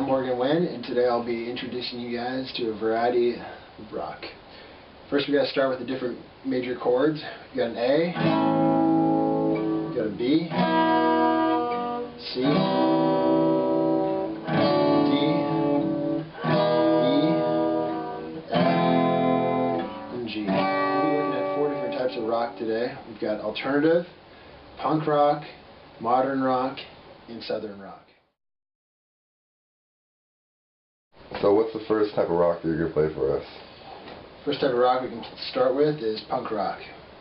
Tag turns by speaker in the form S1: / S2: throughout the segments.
S1: I'm Morgan Wynne, and today I'll be introducing you guys to a variety of rock. First, we got to start with the different major chords. You got an A, you got a B, C, D, E, F, and G. We'll be looking at 4 different types of rock today. We've got alternative, punk rock, modern rock, and southern rock.
S2: So what's the first type of rock that you're going to play for us?
S1: First type of rock we can start with is punk rock.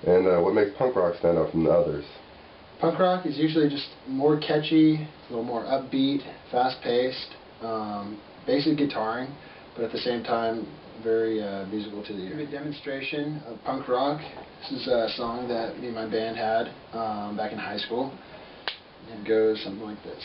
S1: And
S2: what makes punk rock stand out from the others?
S1: Punk rock is usually just more catchy, a little more upbeat, fast-paced, basic guitaring, but at the same time very musical to the ear. A demonstration of punk rock. This is a song that me and my band had back in high school. It goes something like this.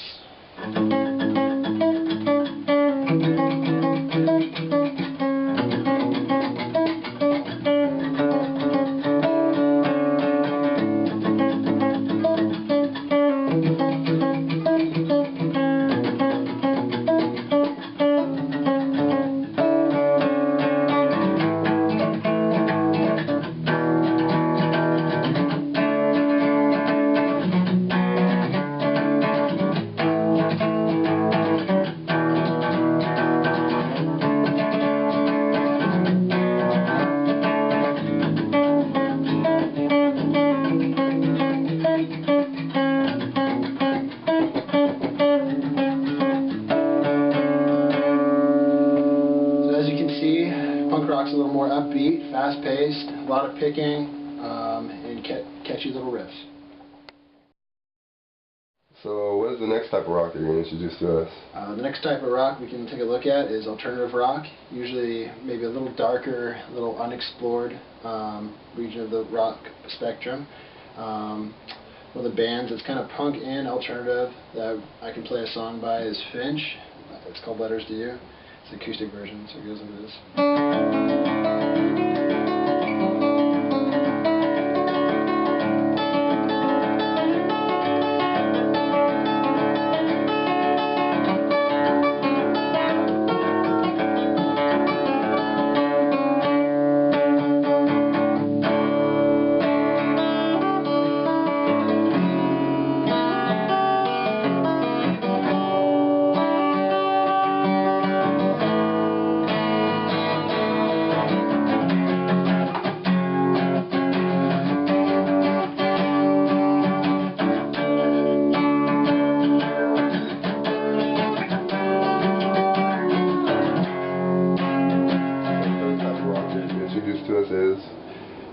S1: Punk rock's a little more upbeat, fast-paced, a lot of picking, and catchy little riffs.
S2: So what is the next type of rock that you're going to introduce to us?
S1: The next type of rock we can take a look at is alternative rock, usually maybe a little darker, a little unexplored region of the rock spectrum. One of the bands that's kind of punk and alternative that I can play a song by is Finch. It's called Letters to You. It's the acoustic version, so it goes into this.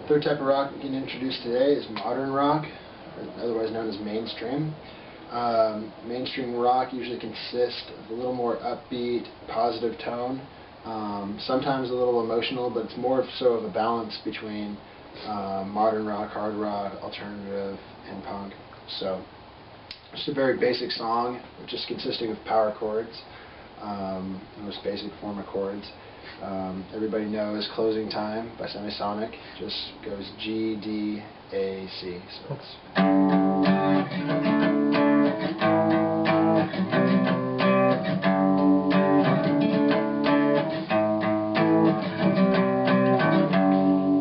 S1: Third type of rock we can introduce today is modern rock, or otherwise known as mainstream. Mainstream rock usually consists of a little more upbeat, positive tone, sometimes a little emotional, but it's more so of a balance between modern rock, hard rock, alternative, and punk. So, just a very basic song, just consisting of power chords, the most basic form of chords. Everybody knows Closing Time by Semisonic. Just goes G, D, A, C. So it's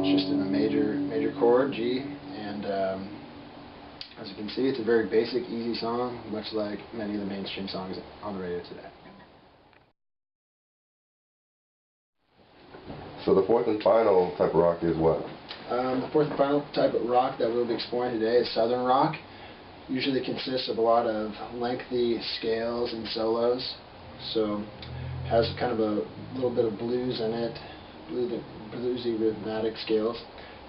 S1: just in a major chord, G, and as you can see, it's a very basic, easy song, much like many of the mainstream songs on the radio today.
S2: So the fourth and final type of rock is what?
S1: The fourth and final type of rock that we'll be exploring today is southern rock. Usually consists of a lot of lengthy scales and solos. So has kind of a little bit of blues in it, bluesy rhythmic scales.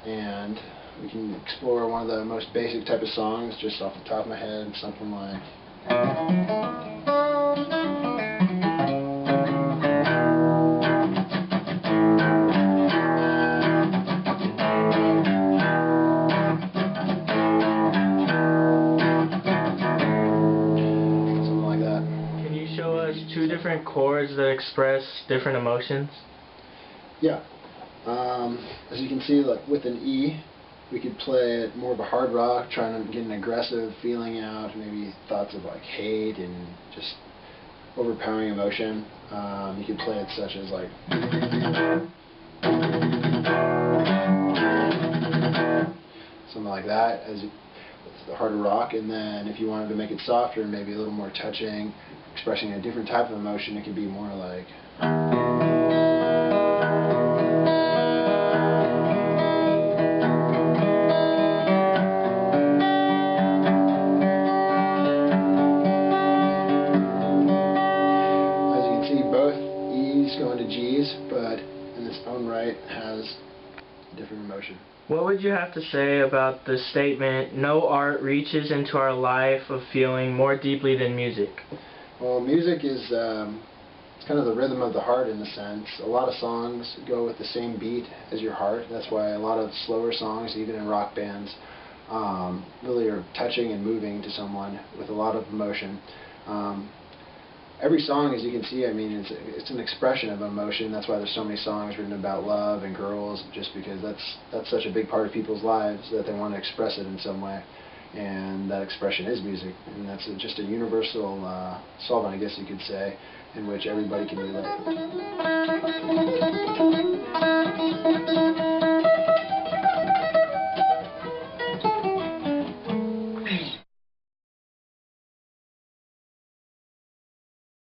S1: And we can explore one of the most basic type of songs just off the top of my head, something like
S3: two different chords that express different emotions?
S1: Yeah. As you can see, like with an E, we could play it more of a hard rock, trying to get an aggressive feeling out, maybe thoughts of like hate and just overpowering emotion. You can play it such as like something like that as the harder rock, and then if you wanted to make it softer and maybe a little more touching, expressing a different type of emotion, it could be more like going to G's, but in its own right has a different emotion.
S3: What would you have to say about the statement, no art reaches into our life of feeling more deeply than music?
S1: Well, music is it's kind of the rhythm of the heart in a sense. A lot of songs go with the same beat as your heart. That's why a lot of slower songs, even in rock bands, really are touching and moving to someone with a lot of emotion. Every song, as you can see, I mean, it's an expression of emotion. That's why there's so many songs written about love and girls, just because that's such a big part of people's lives that they want to express it in some way. And that expression is music, and that's just a universal solvent, I guess you could say, in which everybody can relate.